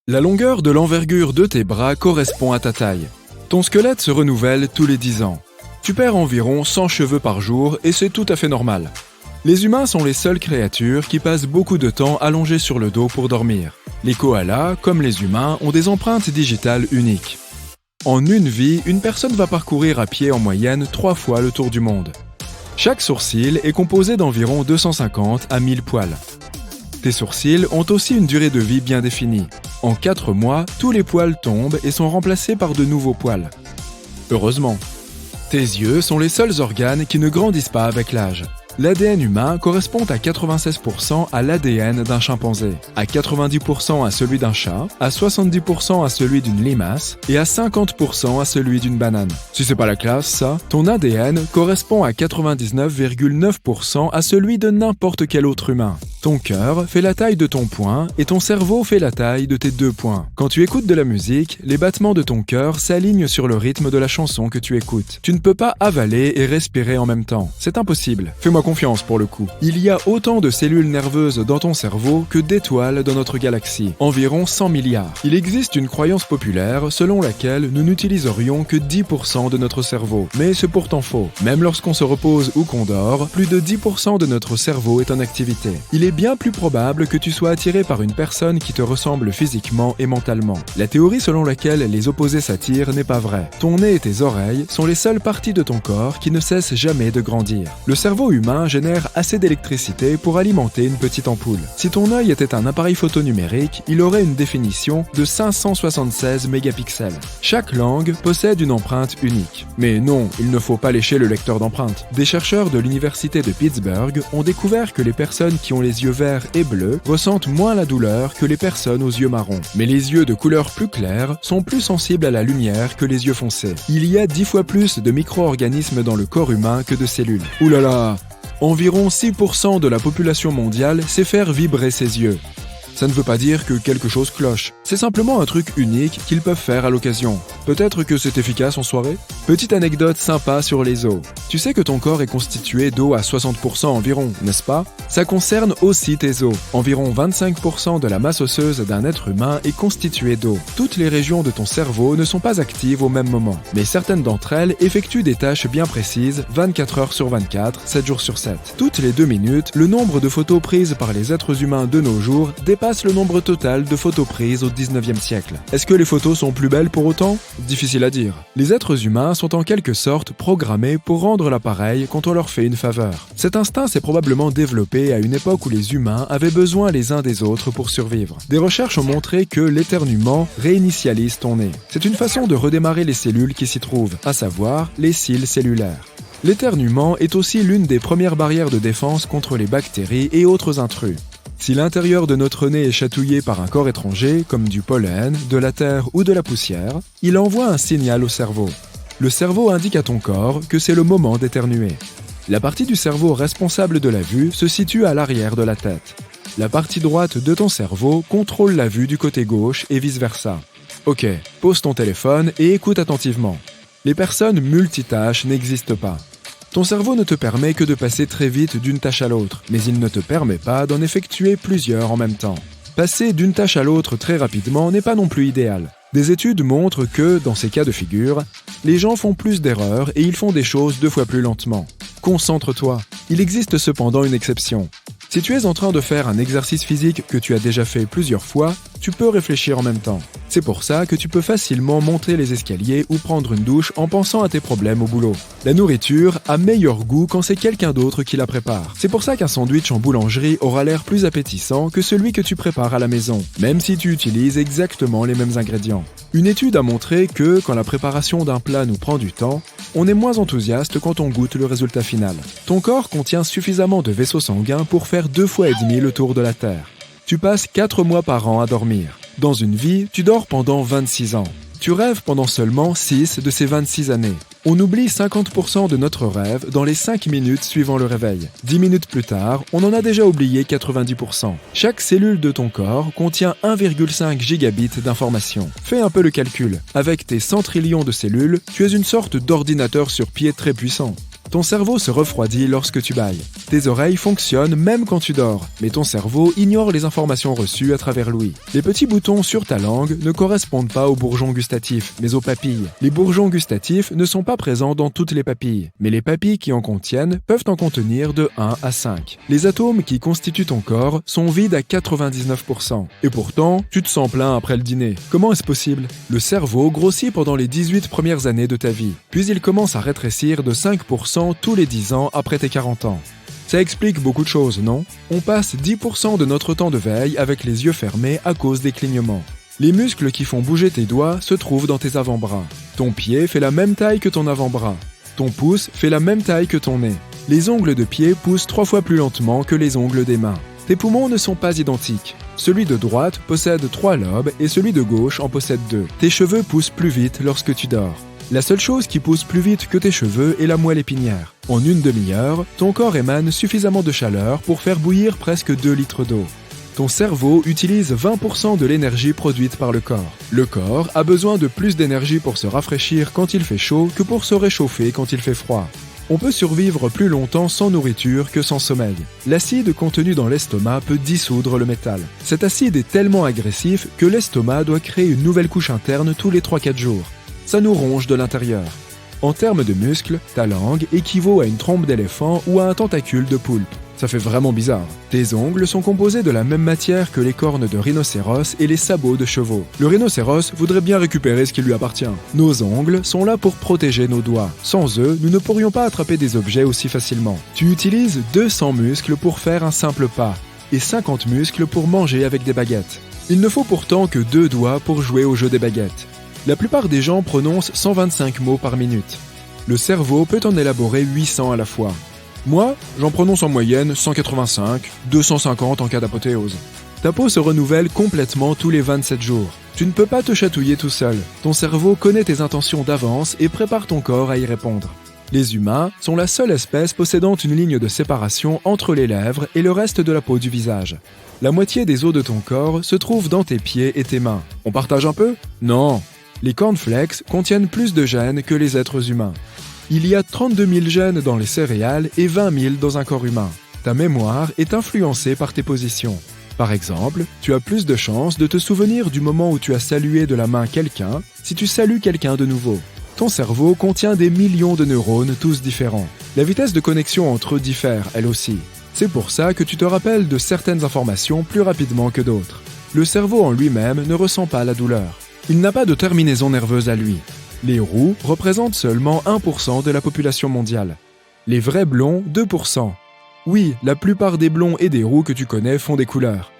La longueur de l'envergure de tes bras correspond à ta taille. Ton squelette se renouvelle tous les 10 ans. Tu perds environ 100 cheveux par jour et c'est tout à fait normal. Les humains sont les seules créatures qui passent beaucoup de temps allongés sur le dos pour dormir. Les koalas, comme les humains, ont des empreintes digitales uniques. En une vie, une personne va parcourir à pied en moyenne 3 fois le tour du monde. Chaque sourcil est composé d'environ 250 à 1000 poils. Tes sourcils ont aussi une durée de vie bien définie. En 4 mois, tous les poils tombent et sont remplacés par de nouveaux poils. Heureusement. Tes yeux sont les seuls organes qui ne grandissent pas avec l'âge. L'ADN humain correspond à 96% à l'ADN d'un chimpanzé, à 90% à celui d'un chat, à 70% à celui d'une limace et à 50% à celui d'une banane. Si c'est pas la classe, ça, ton ADN correspond à 99,9% à celui de n'importe quel autre humain. Ton cœur fait la taille de ton poing et ton cerveau fait la taille de tes 2 poings. Quand tu écoutes de la musique, les battements de ton cœur s'alignent sur le rythme de la chanson que tu écoutes. Tu ne peux pas avaler et respirer en même temps. C'est impossible. Fais-moi confiance pour le coup. Il y a autant de cellules nerveuses dans ton cerveau que d'étoiles dans notre galaxie. Environ 100 milliards. Il existe une croyance populaire selon laquelle nous n'utiliserions que 10% de notre cerveau. Mais c'est pourtant faux. Même lorsqu'on se repose ou qu'on dort, plus de 10% de notre cerveau est en activité. Il est bien plus probable que tu sois attiré par une personne qui te ressemble physiquement et mentalement. La théorie selon laquelle les opposés s'attirent n'est pas vraie. Ton nez et tes oreilles sont les seules parties de ton corps qui ne cessent jamais de grandir. Le cerveau humain génère assez d'électricité pour alimenter une petite ampoule. Si ton œil était un appareil photo numérique, il aurait une définition de 576 mégapixels. Chaque langue possède une empreinte unique. Mais non, il ne faut pas lécher le lecteur d'empreintes. Des chercheurs de l'université de Pittsburgh ont découvert que les personnes qui ont les yeux verts et bleus ressentent moins la douleur que les personnes aux yeux marrons. Mais les yeux de couleur plus claire sont plus sensibles à la lumière que les yeux foncés. Il y a 10 fois plus de micro-organismes dans le corps humain que de cellules. Ouh là là! Environ 6% de la population mondiale sait faire vibrer ses yeux. Ça ne veut pas dire que quelque chose cloche. C'est simplement un truc unique qu'ils peuvent faire à l'occasion. Peut-être que c'est efficace en soirée? Petite anecdote sympa sur les os. Tu sais que ton corps est constitué d'eau à 60% environ, n'est-ce pas? Ça concerne aussi tes os. Environ 25% de la masse osseuse d'un être humain est constituée d'eau. Toutes les régions de ton cerveau ne sont pas actives au même moment, mais certaines d'entre elles effectuent des tâches bien précises, 24 heures sur 24, 7 jours sur 7. Toutes les 2 minutes, le nombre de photos prises par les êtres humains de nos jours dépasse le nombre total de photos prises au 19e siècle. Est-ce que les photos sont plus belles pour autant? Difficile à dire. Les êtres humains sont en quelque sorte programmés pour rendre l'appareil quand on leur fait une faveur. Cet instinct s'est probablement développé à une époque où les humains avaient besoin les uns des autres pour survivre. Des recherches ont montré que l'éternuement réinitialise ton nez. C'est une façon de redémarrer les cellules qui s'y trouvent, à savoir les cils cellulaires. L'éternuement est aussi l'une des premières barrières de défense contre les bactéries et autres intrus. Si l'intérieur de notre nez est chatouillé par un corps étranger, comme du pollen, de la terre ou de la poussière, il envoie un signal au cerveau. Le cerveau indique à ton corps que c'est le moment d'éternuer. La partie du cerveau responsable de la vue se situe à l'arrière de la tête. La partie droite de ton cerveau contrôle la vue du côté gauche et vice-versa. Ok, pose ton téléphone et écoute attentivement. Les personnes multitâches n'existent pas. Ton cerveau ne te permet que de passer très vite d'une tâche à l'autre, mais il ne te permet pas d'en effectuer plusieurs en même temps. Passer d'une tâche à l'autre très rapidement n'est pas non plus idéal. Des études montrent que, dans ces cas de figure, les gens font plus d'erreurs et ils font des choses 2 fois plus lentement. Concentre-toi. Il existe cependant une exception. Si tu es en train de faire un exercice physique que tu as déjà fait plusieurs fois, tu peux réfléchir en même temps. C'est pour ça que tu peux facilement monter les escaliers ou prendre une douche en pensant à tes problèmes au boulot. La nourriture a meilleur goût quand c'est quelqu'un d'autre qui la prépare. C'est pour ça qu'un sandwich en boulangerie aura l'air plus appétissant que celui que tu prépares à la maison, même si tu utilises exactement les mêmes ingrédients. Une étude a montré que, quand la préparation d'un plat nous prend du temps, on est moins enthousiaste quand on goûte le résultat final. Ton corps contient suffisamment de vaisseaux sanguins pour faire 2 fois et demi le tour de la Terre. Tu passes 4 mois par an à dormir. Dans une vie, tu dors pendant 26 ans. Tu rêves pendant seulement 6 de ces 26 années. On oublie 50% de notre rêve dans les 5 minutes suivant le réveil. 10 minutes plus tard, on en a déjà oublié 90%. Chaque cellule de ton corps contient 1,5 gigabits d'informations. Fais un peu le calcul. Avec tes 100 trillions de cellules, tu es une sorte d'ordinateur sur pied très puissant. Ton cerveau se refroidit lorsque tu bâilles. Tes oreilles fonctionnent même quand tu dors, mais ton cerveau ignore les informations reçues à travers l'ouïe. Les petits boutons sur ta langue ne correspondent pas aux bourgeons gustatifs, mais aux papilles. Les bourgeons gustatifs ne sont pas présents dans toutes les papilles, mais les papilles qui en contiennent peuvent en contenir de 1 à 5. Les atomes qui constituent ton corps sont vides à 99%. Et pourtant, tu te sens plein après le dîner. Comment est-ce possible? Le cerveau grossit pendant les 18 premières années de ta vie, puis il commence à rétrécir de 5% tous les 10 ans après tes 40 ans. Ça explique beaucoup de choses, non? On passe 10% de notre temps de veille avec les yeux fermés à cause des clignements. Les muscles qui font bouger tes doigts se trouvent dans tes avant-bras. Ton pied fait la même taille que ton avant-bras. Ton pouce fait la même taille que ton nez. Les ongles de pied poussent 3 fois plus lentement que les ongles des mains. Tes poumons ne sont pas identiques. Celui de droite possède 3 lobes et celui de gauche en possède 2. Tes cheveux poussent plus vite lorsque tu dors. La seule chose qui pousse plus vite que tes cheveux est la moelle épinière. En une demi-heure, ton corps émane suffisamment de chaleur pour faire bouillir presque 2 litres d'eau. Ton cerveau utilise 20% de l'énergie produite par le corps. Le corps a besoin de plus d'énergie pour se rafraîchir quand il fait chaud que pour se réchauffer quand il fait froid. On peut survivre plus longtemps sans nourriture que sans sommeil. L'acide contenu dans l'estomac peut dissoudre le métal. Cet acide est tellement agressif que l'estomac doit créer une nouvelle couche interne tous les 3-4 jours. Ça nous ronge de l'intérieur. En termes de muscles, ta langue équivaut à une trompe d'éléphant ou à un tentacule de poulpe. Ça fait vraiment bizarre. Tes ongles sont composés de la même matière que les cornes de rhinocéros et les sabots de chevaux. Le rhinocéros voudrait bien récupérer ce qui lui appartient. Nos ongles sont là pour protéger nos doigts. Sans eux, nous ne pourrions pas attraper des objets aussi facilement. Tu utilises 200 muscles pour faire un simple pas et 50 muscles pour manger avec des baguettes. Il ne faut pourtant que 2 doigts pour jouer au jeu des baguettes. La plupart des gens prononcent 125 mots par minute. Le cerveau peut en élaborer 800 à la fois. Moi, j'en prononce en moyenne 185, 250 en cas d'apothéose. Ta peau se renouvelle complètement tous les 27 jours. Tu ne peux pas te chatouiller tout seul. Ton cerveau connaît tes intentions d'avance et prépare ton corps à y répondre. Les humains sont la seule espèce possédant une ligne de séparation entre les lèvres et le reste de la peau du visage. La moitié des os de ton corps se trouve dans tes pieds et tes mains. On partage un peu? Non. Les cornflakes contiennent plus de gènes que les êtres humains. Il y a 32 000 gènes dans les céréales et 20 000 dans un corps humain. Ta mémoire est influencée par tes positions. Par exemple, tu as plus de chances de te souvenir du moment où tu as salué de la main quelqu'un si tu salues quelqu'un de nouveau. Ton cerveau contient des millions de neurones, tous différents. La vitesse de connexion entre eux diffère, elle aussi. C'est pour ça que tu te rappelles de certaines informations plus rapidement que d'autres. Le cerveau en lui-même ne ressent pas la douleur. Il n'a pas de terminaison nerveuse à lui. Les roux représentent seulement 1% de la population mondiale. Les vrais blonds, 2%. Oui, la plupart des blonds et des roux que tu connais font des couleurs.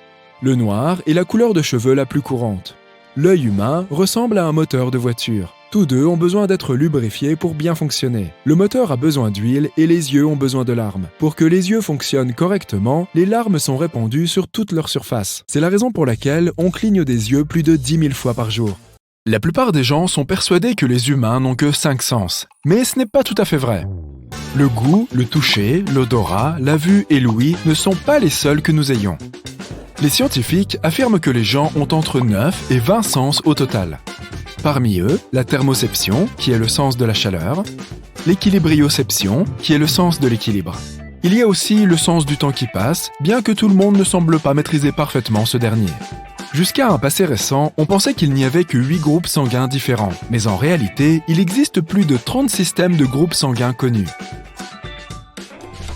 Le noir est la couleur de cheveux la plus courante. L'œil humain ressemble à un moteur de voiture. Tous deux ont besoin d'être lubrifiés pour bien fonctionner. Le moteur a besoin d'huile et les yeux ont besoin de larmes. Pour que les yeux fonctionnent correctement, les larmes sont répandues sur toute leur surface. C'est la raison pour laquelle on cligne des yeux plus de 10 000 fois par jour. La plupart des gens sont persuadés que les humains n'ont que 5 sens. Mais ce n'est pas tout à fait vrai. Le goût, le toucher, l'odorat, la vue et l'ouïe ne sont pas les seuls que nous ayons. Les scientifiques affirment que les gens ont entre 9 et 20 sens au total. Parmi eux, la thermoception, qui est le sens de la chaleur, l'équilibrioception, qui est le sens de l'équilibre. Il y a aussi le sens du temps qui passe, bien que tout le monde ne semble pas maîtriser parfaitement ce dernier. Jusqu'à un passé récent, on pensait qu'il n'y avait que 8 groupes sanguins différents, mais en réalité, il existe plus de 30 systèmes de groupes sanguins connus.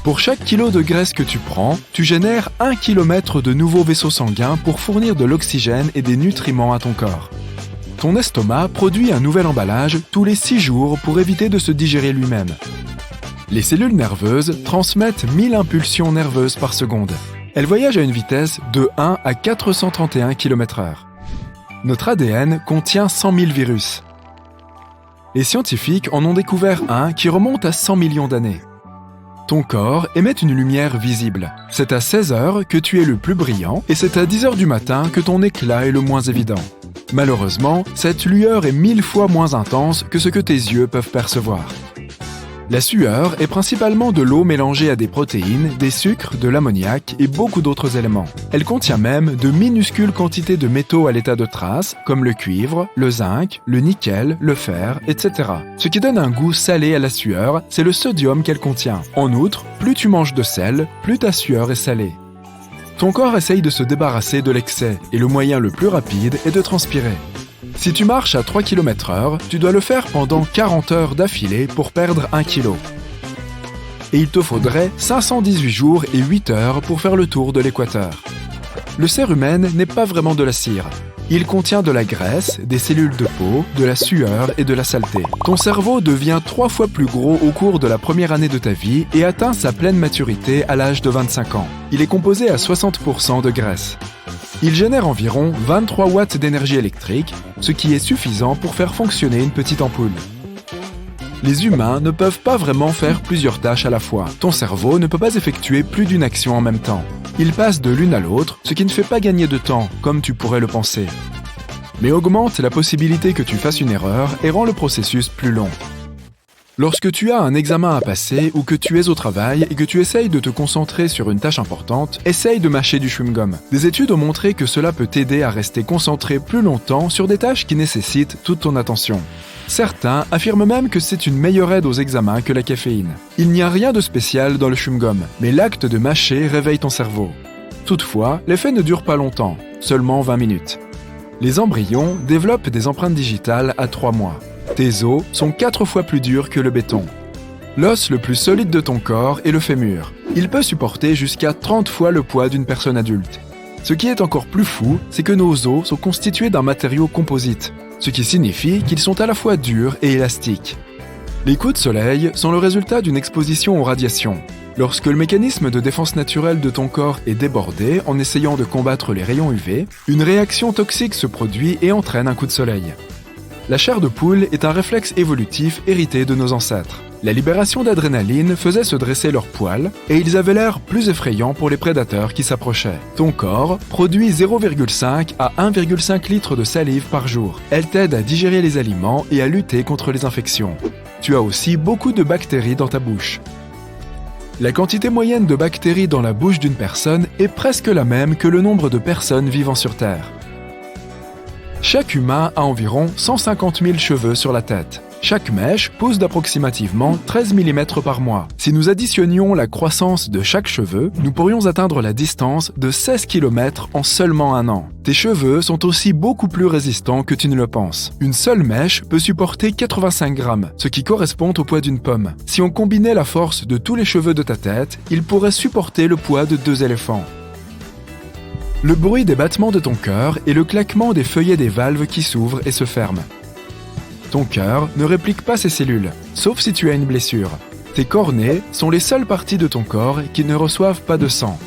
Pour chaque kilo de graisse que tu prends, tu génères 1 km de nouveaux vaisseaux sanguins pour fournir de l'oxygène et des nutriments à ton corps. Ton estomac produit un nouvel emballage tous les 6 jours pour éviter de se digérer lui-même. Les cellules nerveuses transmettent 1000 impulsions nerveuses par seconde. Elles voyagent à une vitesse de 1 à 431 km/h. Notre ADN contient 100 000 virus. Les scientifiques en ont découvert un qui remonte à 100 millions d'années. Ton corps émet une lumière visible. C'est à 16 heures que tu es le plus brillant et c'est à 10 heures du matin que ton éclat est le moins évident. Malheureusement, cette lueur est 1000 fois moins intense que ce que tes yeux peuvent percevoir. La sueur est principalement de l'eau mélangée à des protéines, des sucres, de l'ammoniac et beaucoup d'autres éléments. Elle contient même de minuscules quantités de métaux à l'état de trace, comme le cuivre, le zinc, le nickel, le fer, etc. Ce qui donne un goût salé à la sueur, c'est le sodium qu'elle contient. En outre, plus tu manges de sel, plus ta sueur est salée. Ton corps essaye de se débarrasser de l'excès, et le moyen le plus rapide est de transpirer. Si tu marches à 3 km/h, tu dois le faire pendant 40 heures d'affilée pour perdre 1 kg. Et il te faudrait 518 jours et 8 heures pour faire le tour de l'équateur. Le cérumen n'est pas vraiment de la cire. Il contient de la graisse, des cellules de peau, de la sueur et de la saleté. Ton cerveau devient 3 fois plus gros au cours de la première année de ta vie et atteint sa pleine maturité à l'âge de 25 ans. Il est composé à 60% de graisse. Il génère environ 23 watts d'énergie électrique, ce qui est suffisant pour faire fonctionner une petite ampoule. Les humains ne peuvent pas vraiment faire plusieurs tâches à la fois. Ton cerveau ne peut pas effectuer plus d'une action en même temps. Il passe de l'une à l'autre, ce qui ne fait pas gagner de temps, comme tu pourrais le penser. Mais augmente la possibilité que tu fasses une erreur et rend le processus plus long. Lorsque tu as un examen à passer ou que tu es au travail et que tu essayes de te concentrer sur une tâche importante, essaye de mâcher du chewing-gum. Des études ont montré que cela peut t'aider à rester concentré plus longtemps sur des tâches qui nécessitent toute ton attention. Certains affirment même que c'est une meilleure aide aux examens que la caféine. Il n'y a rien de spécial dans le chewing-gum, mais l'acte de mâcher réveille ton cerveau. Toutefois, l'effet ne dure pas longtemps, seulement 20 minutes. Les embryons développent des empreintes digitales à 3 mois. Tes os sont 4 fois plus durs que le béton. L'os le plus solide de ton corps est le fémur. Il peut supporter jusqu'à 30 fois le poids d'une personne adulte. Ce qui est encore plus fou, c'est que nos os sont constitués d'un matériau composite, ce qui signifie qu'ils sont à la fois durs et élastiques. Les coups de soleil sont le résultat d'une exposition aux radiations. Lorsque le mécanisme de défense naturelle de ton corps est débordé en essayant de combattre les rayons UV, une réaction toxique se produit et entraîne un coup de soleil. La chair de poule est un réflexe évolutif hérité de nos ancêtres. La libération d'adrénaline faisait se dresser leurs poils et ils avaient l'air plus effrayants pour les prédateurs qui s'approchaient. Ton corps produit 0,5 à 1,5 litres de salive par jour. Elle t'aide à digérer les aliments et à lutter contre les infections. Tu as aussi beaucoup de bactéries dans ta bouche. La quantité moyenne de bactéries dans la bouche d'une personne est presque la même que le nombre de personnes vivant sur Terre. Chaque humain a environ 150 000 cheveux sur la tête. Chaque mèche pousse d'approximativement 13 mm par mois. Si nous additionnions la croissance de chaque cheveu, nous pourrions atteindre la distance de 16 km en seulement un an. Tes cheveux sont aussi beaucoup plus résistants que tu ne le penses. Une seule mèche peut supporter 85 grammes, ce qui correspond au poids d'une pomme. Si on combinait la force de tous les cheveux de ta tête, ils pourraient supporter le poids de 2 éléphants. Le bruit des battements de ton cœur est le claquement des feuillets des valves qui s'ouvrent et se ferment. Ton cœur ne réplique pas ses cellules, sauf si tu as une blessure. Tes cornées sont les seules parties de ton corps qui ne reçoivent pas de sang.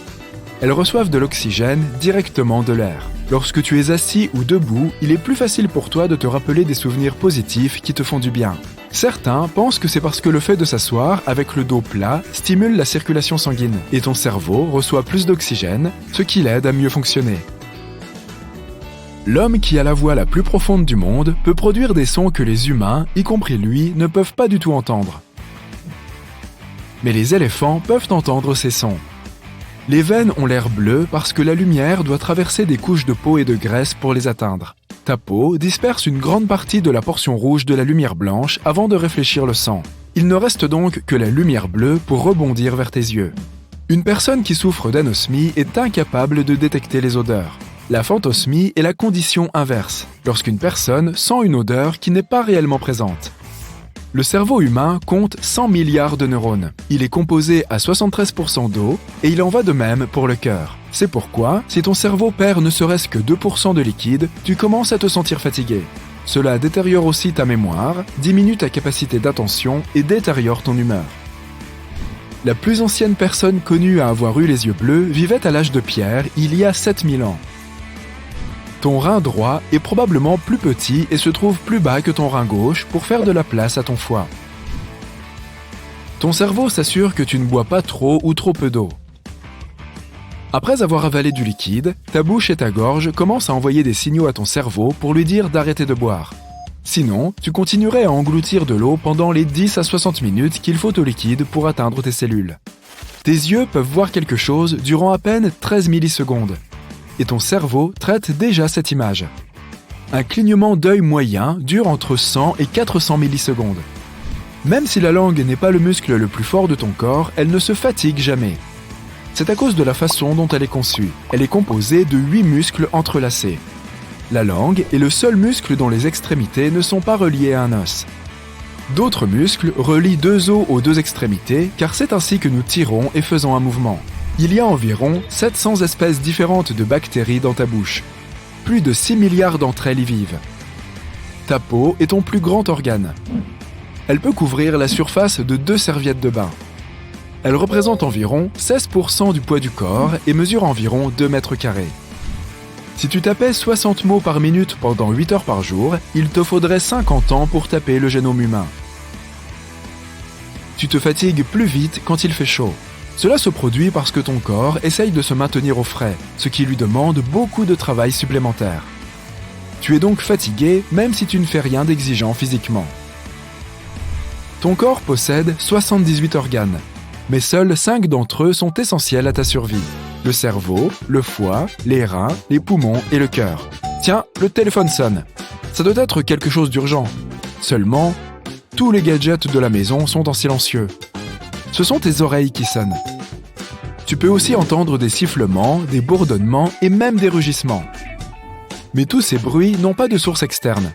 Elles reçoivent de l'oxygène directement de l'air. Lorsque tu es assis ou debout, il est plus facile pour toi de te rappeler des souvenirs positifs qui te font du bien. Certains pensent que c'est parce que le fait de s'asseoir avec le dos plat stimule la circulation sanguine et ton cerveau reçoit plus d'oxygène, ce qui l'aide à mieux fonctionner. L'homme qui a la voix la plus profonde du monde peut produire des sons que les humains, y compris lui, ne peuvent pas du tout entendre. Mais les éléphants peuvent entendre ces sons. Les veines ont l'air bleu parce que la lumière doit traverser des couches de peau et de graisse pour les atteindre. Ta peau disperse une grande partie de la portion rouge de la lumière blanche avant de réfléchir le sang. Il ne reste donc que la lumière bleue pour rebondir vers tes yeux. Une personne qui souffre d'anosmie est incapable de détecter les odeurs. La phantosmie est la condition inverse, lorsqu'une personne sent une odeur qui n'est pas réellement présente. Le cerveau humain compte 100 milliards de neurones. Il est composé à 73% d'eau et il en va de même pour le cœur. C'est pourquoi, si ton cerveau perd ne serait-ce que 2% de liquide, tu commences à te sentir fatigué. Cela détériore aussi ta mémoire, diminue ta capacité d'attention et détériore ton humeur. La plus ancienne personne connue à avoir eu les yeux bleus vivait à l'âge de pierre il y a 7000 ans. Ton rein droit est probablement plus petit et se trouve plus bas que ton rein gauche pour faire de la place à ton foie. Ton cerveau s'assure que tu ne bois pas trop ou trop peu d'eau. Après avoir avalé du liquide, ta bouche et ta gorge commencent à envoyer des signaux à ton cerveau pour lui dire d'arrêter de boire. Sinon, tu continuerais à engloutir de l'eau pendant les 10 à 60 minutes qu'il faut au liquide pour atteindre tes cellules. Tes yeux peuvent voir quelque chose durant à peine 13 millisecondes. Et ton cerveau traite déjà cette image. Un clignement d'œil moyen dure entre 100 et 400 millisecondes. Même si la langue n'est pas le muscle le plus fort de ton corps, elle ne se fatigue jamais. C'est à cause de la façon dont elle est conçue. Elle est composée de 8 muscles entrelacés. La langue est le seul muscle dont les extrémités ne sont pas reliées à un os. D'autres muscles relient 2 os aux 2 extrémités car c'est ainsi que nous tirons et faisons un mouvement. Il y a environ 700 espèces différentes de bactéries dans ta bouche. Plus de 6 milliards d'entre elles y vivent. Ta peau est ton plus grand organe. Elle peut couvrir la surface de 2 serviettes de bain. Elle représente environ 16% du poids du corps et mesure environ 2 mètres carrés. Si tu tapais 60 mots par minute pendant 8 heures par jour, il te faudrait 50 ans pour taper le génome humain. Tu te fatigues plus vite quand il fait chaud. Cela se produit parce que ton corps essaye de se maintenir au frais, ce qui lui demande beaucoup de travail supplémentaire. Tu es donc fatigué même si tu ne fais rien d'exigeant physiquement. Ton corps possède 78 organes, mais seuls 5 d'entre eux sont essentiels à ta survie. Le cerveau, le foie, les reins, les poumons et le cœur. Tiens, le téléphone sonne. Ça doit être quelque chose d'urgent. Seulement, tous les gadgets de la maison sont en silencieux. Ce sont tes oreilles qui sonnent. Tu peux aussi entendre des sifflements, des bourdonnements et même des rugissements. Mais tous ces bruits n'ont pas de source externe.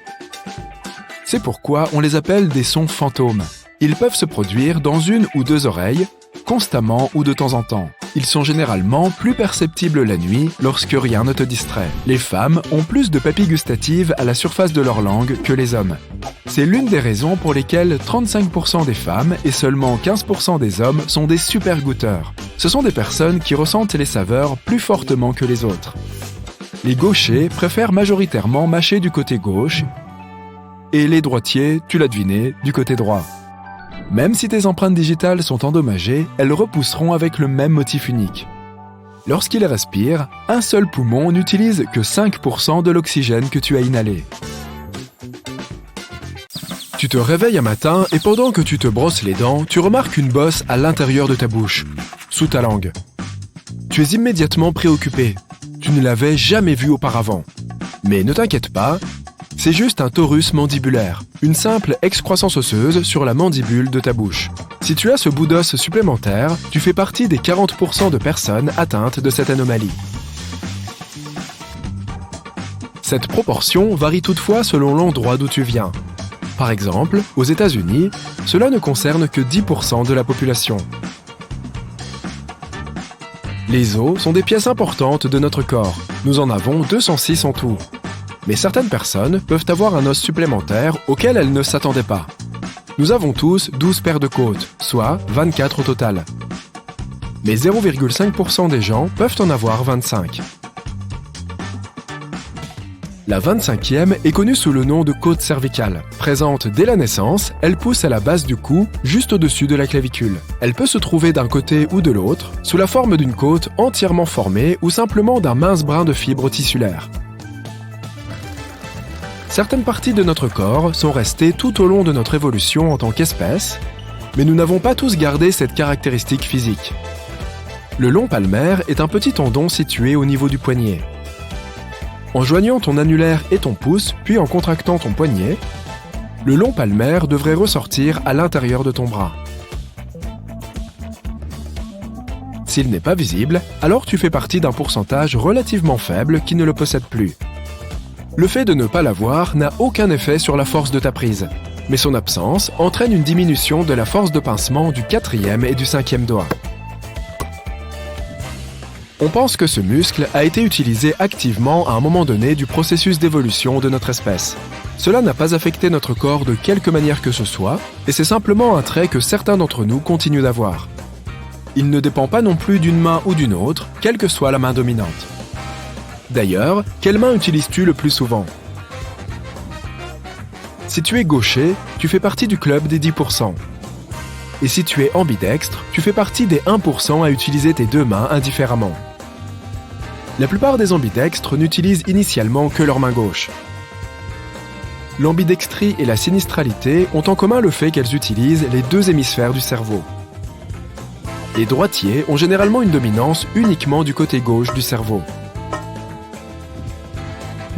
C'est pourquoi on les appelle des sons fantômes. Ils peuvent se produire dans 1 ou 2 oreilles, constamment ou de temps en temps. Ils sont généralement plus perceptibles la nuit lorsque rien ne te distrait. Les femmes ont plus de papilles gustatives à la surface de leur langue que les hommes. C'est l'une des raisons pour lesquelles 35% des femmes et seulement 15% des hommes sont des super goûteurs. Ce sont des personnes qui ressentent les saveurs plus fortement que les autres. Les gauchers préfèrent majoritairement mâcher du côté gauche et les droitiers, tu l'as deviné, du côté droit. Même si tes empreintes digitales sont endommagées, elles repousseront avec le même motif unique. Lorsqu'ils respirent, un seul poumon n'utilise que 5% de l'oxygène que tu as inhalé. Tu te réveilles un matin et pendant que tu te brosses les dents, tu remarques une bosse à l'intérieur de ta bouche, sous ta langue. Tu es immédiatement préoccupé. Tu ne l'avais jamais vue auparavant. Mais ne t'inquiète pas, c'est juste un torus mandibulaire, une simple excroissance osseuse sur la mandibule de ta bouche. Si tu as ce bout d'os supplémentaire, tu fais partie des 40% de personnes atteintes de cette anomalie. Cette proportion varie toutefois selon l'endroit d'où tu viens. Par exemple, aux États-Unis, cela ne concerne que 10% de la population. Les os sont des pièces importantes de notre corps. Nous en avons 206 en tout. Mais certaines personnes peuvent avoir un os supplémentaire auquel elles ne s'attendaient pas. Nous avons tous 12 paires de côtes, soit 24 au total. Mais 0,5% des gens peuvent en avoir 25. La 25e est connue sous le nom de côte cervicale. Présente dès la naissance, elle pousse à la base du cou, juste au-dessus de la clavicule. Elle peut se trouver d'un côté ou de l'autre, sous la forme d'une côte entièrement formée ou simplement d'un mince brin de fibre tissulaire. Certaines parties de notre corps sont restées tout au long de notre évolution en tant qu'espèce, mais nous n'avons pas tous gardé cette caractéristique physique. Le long palmaire est un petit tendon situé au niveau du poignet. En joignant ton annulaire et ton pouce, puis en contractant ton poignet, le long palmaire devrait ressortir à l'intérieur de ton bras. S'il n'est pas visible, alors tu fais partie d'un pourcentage relativement faible qui ne le possède plus. Le fait de ne pas l'avoir n'a aucun effet sur la force de ta prise, mais son absence entraîne une diminution de la force de pincement du 4e et du 5e doigt. On pense que ce muscle a été utilisé activement à un moment donné du processus d'évolution de notre espèce. Cela n'a pas affecté notre corps de quelque manière que ce soit, et c'est simplement un trait que certains d'entre nous continuent d'avoir. Il ne dépend pas non plus d'une main ou d'une autre, quelle que soit la main dominante. D'ailleurs, quelle main utilises-tu le plus souvent ? Si tu es gaucher, tu fais partie du club des 10%. Et si tu es ambidextre, tu fais partie des 1% à utiliser tes deux mains indifféremment. La plupart des ambidextres n'utilisent initialement que leur main gauche. L'ambidextrie et la sinistralité ont en commun le fait qu'elles utilisent les deux hémisphères du cerveau. Les droitiers ont généralement une dominance uniquement du côté gauche du cerveau.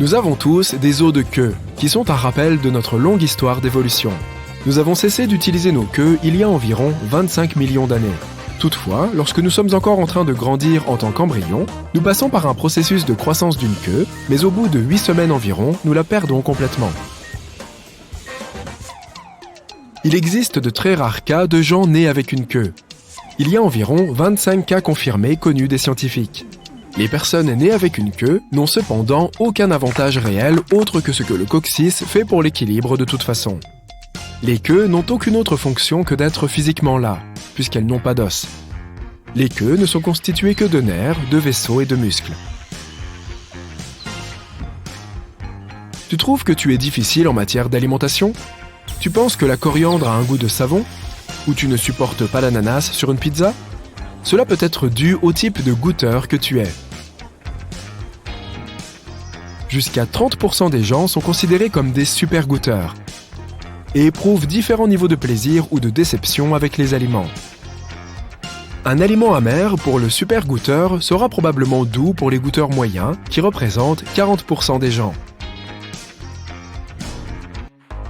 Nous avons tous des os de queue, qui sont un rappel de notre longue histoire d'évolution. Nous avons cessé d'utiliser nos queues il y a environ 25 millions d'années. Toutefois, lorsque nous sommes encore en train de grandir en tant qu'embryon, nous passons par un processus de croissance d'une queue, mais au bout de 8 semaines environ, nous la perdons complètement. Il existe de très rares cas de gens nés avec une queue. Il y a environ 25 cas confirmés connus des scientifiques. Les personnes nées avec une queue n'ont cependant aucun avantage réel autre que ce que le coccyx fait pour l'équilibre de toute façon. Les queues n'ont aucune autre fonction que d'être physiquement là, puisqu'elles n'ont pas d'os. Les queues ne sont constituées que de nerfs, de vaisseaux et de muscles. Tu trouves que tu es difficile en matière d'alimentation ? Tu penses que la coriandre a un goût de savon ? Ou tu ne supportes pas l'ananas sur une pizza ? Cela peut être dû au type de goûteur que tu es. Jusqu'à 30% des gens sont considérés comme des super goûteurs et éprouvent différents niveaux de plaisir ou de déception avec les aliments. Un aliment amer pour le super goûteur sera probablement doux pour les goûteurs moyens, qui représentent 40% des gens.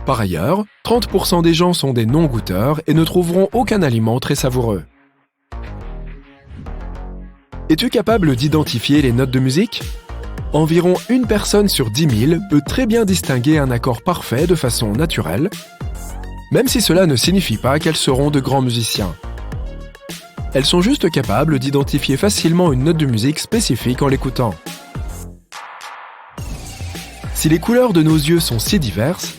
Par ailleurs, 30% des gens sont des non-goûteurs et ne trouveront aucun aliment très savoureux. Es-tu capable d'identifier les notes de musique ? Environ une personne sur 10 000 peut très bien distinguer un accord parfait de façon naturelle, même si cela ne signifie pas qu'elles seront de grands musiciens. Elles sont juste capables d'identifier facilement une note de musique spécifique en l'écoutant. Si les couleurs de nos yeux sont si diverses,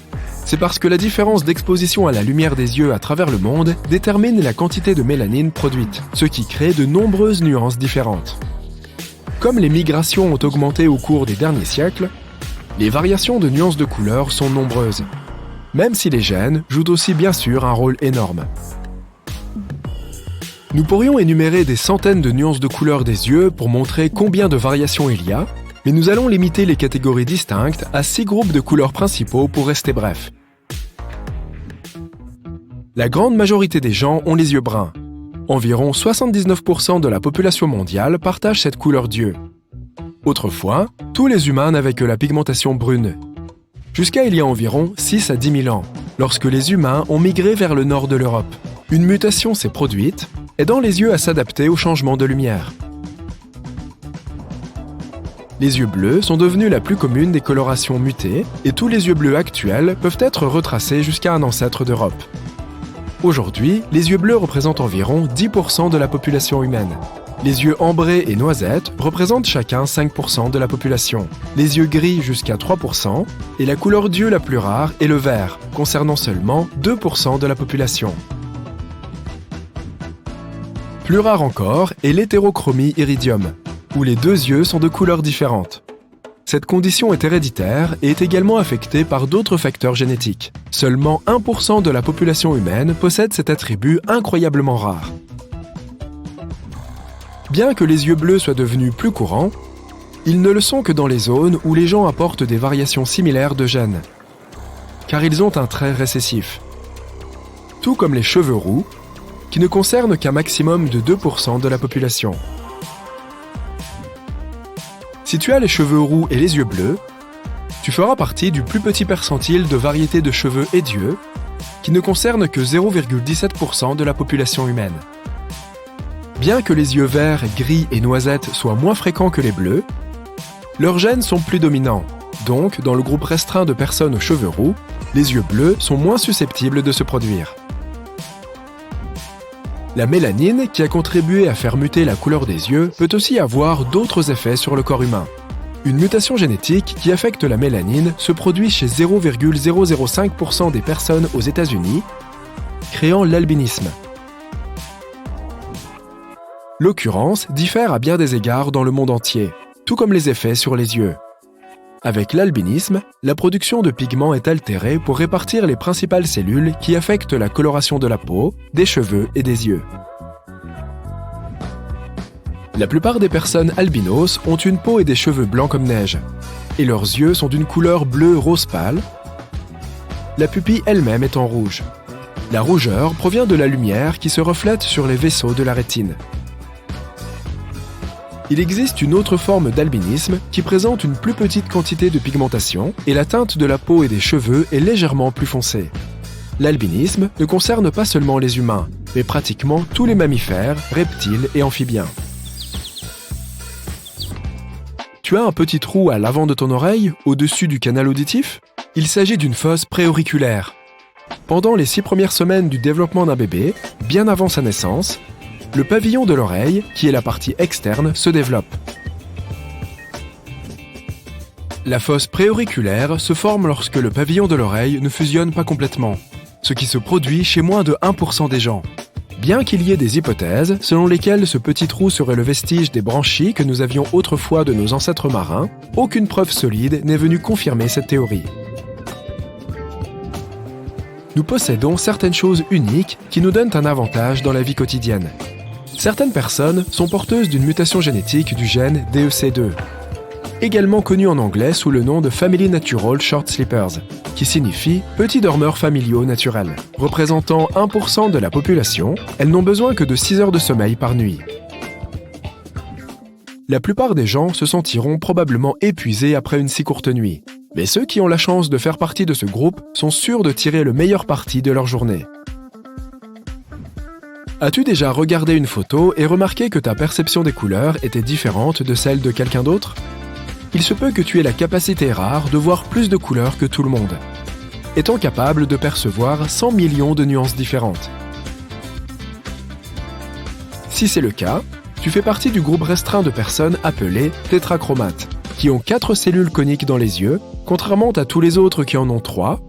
c'est parce que la différence d'exposition à la lumière des yeux à travers le monde détermine la quantité de mélanine produite, ce qui crée de nombreuses nuances différentes. Comme les migrations ont augmenté au cours des derniers siècles, les variations de nuances de couleurs sont nombreuses, même si les gènes jouent aussi bien sûr un rôle énorme. Nous pourrions énumérer des centaines de nuances de couleurs des yeux pour montrer combien de variations il y a, mais nous allons limiter les catégories distinctes à 6 groupes de couleurs principaux pour rester bref. La grande majorité des gens ont les yeux bruns. Environ 79% de la population mondiale partage cette couleur d'yeux. Autrefois, tous les humains n'avaient que la pigmentation brune. Jusqu'à il y a environ 6 à 10 000 ans, lorsque les humains ont migré vers le nord de l'Europe. Une mutation s'est produite, aidant les yeux à s'adapter au changement de lumière. Les yeux bleus sont devenus la plus commune des colorations mutées, et tous les yeux bleus actuels peuvent être retracés jusqu'à un ancêtre d'Europe. Aujourd'hui, les yeux bleus représentent environ 10% de la population humaine. Les yeux ambrés et noisettes représentent chacun 5% de la population. Les yeux gris jusqu'à 3%, et la couleur d'yeux la plus rare est le vert, concernant seulement 2% de la population. Plus rare encore est l'hétérochromie iridium, où les deux yeux sont de couleurs différentes. Cette condition est héréditaire et est également affectée par d'autres facteurs génétiques. Seulement 1% de la population humaine possède cet attribut incroyablement rare. Bien que les yeux bleus soient devenus plus courants, ils ne le sont que dans les zones où les gens apportent des variations similaires de gènes, car ils ont un trait récessif. Tout comme les cheveux roux, qui ne concernent qu'un maximum de 2% de la population. Si tu as les cheveux roux et les yeux bleus, tu feras partie du plus petit percentile de variétés de cheveux et d'yeux, qui ne concerne que 0,17% de la population humaine. Bien que les yeux verts, gris et noisettes soient moins fréquents que les bleus, leurs gènes sont plus dominants, donc dans le groupe restreint de personnes aux cheveux roux, les yeux bleus sont moins susceptibles de se produire. La mélanine, qui a contribué à faire muter la couleur des yeux, peut aussi avoir d'autres effets sur le corps humain. Une mutation génétique qui affecte la mélanine se produit chez 0,005% des personnes aux États-Unis, créant l'albinisme. L'occurrence diffère à bien des égards dans le monde entier, tout comme les effets sur les yeux. Avec l'albinisme, la production de pigments est altérée pour répartir les principales cellules qui affectent la coloration de la peau, des cheveux et des yeux. La plupart des personnes albinos ont une peau et des cheveux blancs comme neige, et leurs yeux sont d'une couleur bleu rose pâle, la pupille elle-même est en rouge. La rougeur provient de la lumière qui se reflète sur les vaisseaux de la rétine. Il existe une autre forme d'albinisme qui présente une plus petite quantité de pigmentation et la teinte de la peau et des cheveux est légèrement plus foncée. L'albinisme ne concerne pas seulement les humains, mais pratiquement tous les mammifères, reptiles et amphibiens. Tu as un petit trou à l'avant de ton oreille, au-dessus du canal auditif? Il s'agit d'une fosse préauriculaire. Pendant les 6 premières semaines du développement d'un bébé, bien avant sa naissance, le pavillon de l'oreille, qui est la partie externe, se développe. La fosse préauriculaire se forme lorsque le pavillon de l'oreille ne fusionne pas complètement, ce qui se produit chez moins de 1% des gens. Bien qu'il y ait des hypothèses selon lesquelles ce petit trou serait le vestige des branchies que nous avions autrefois de nos ancêtres marins, aucune preuve solide n'est venue confirmer cette théorie. Nous possédons certaines choses uniques qui nous donnent un avantage dans la vie quotidienne. Certaines personnes sont porteuses d'une mutation génétique du gène DEC2, également connu en anglais sous le nom de Family Natural Short Sleepers, qui signifie petits dormeurs familiaux naturels. Représentant 1% de la population, elles n'ont besoin que de 6 heures de sommeil par nuit. La plupart des gens se sentiront probablement épuisés après une si courte nuit, mais ceux qui ont la chance de faire partie de ce groupe sont sûrs de tirer le meilleur parti de leur journée. As-tu déjà regardé une photo et remarqué que ta perception des couleurs était différente de celle de quelqu'un d'autre? Il se peut que tu aies la capacité rare de voir plus de couleurs que tout le monde, étant capable de percevoir 100 millions de nuances différentes. Si c'est le cas, tu fais partie du groupe restreint de personnes appelées tétrachromates, qui ont 4 cellules coniques dans les yeux, contrairement à tous les autres qui en ont 3,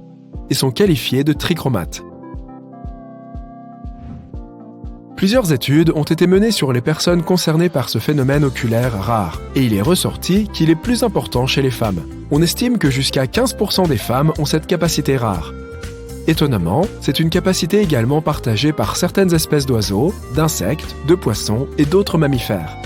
et sont qualifiés de trichromates. Plusieurs études ont été menées sur les personnes concernées par ce phénomène oculaire rare, et il est ressorti qu'il est plus important chez les femmes. On estime que jusqu'à 15% des femmes ont cette capacité rare. Étonnamment, c'est une capacité également partagée par certaines espèces d'oiseaux, d'insectes, de poissons et d'autres mammifères.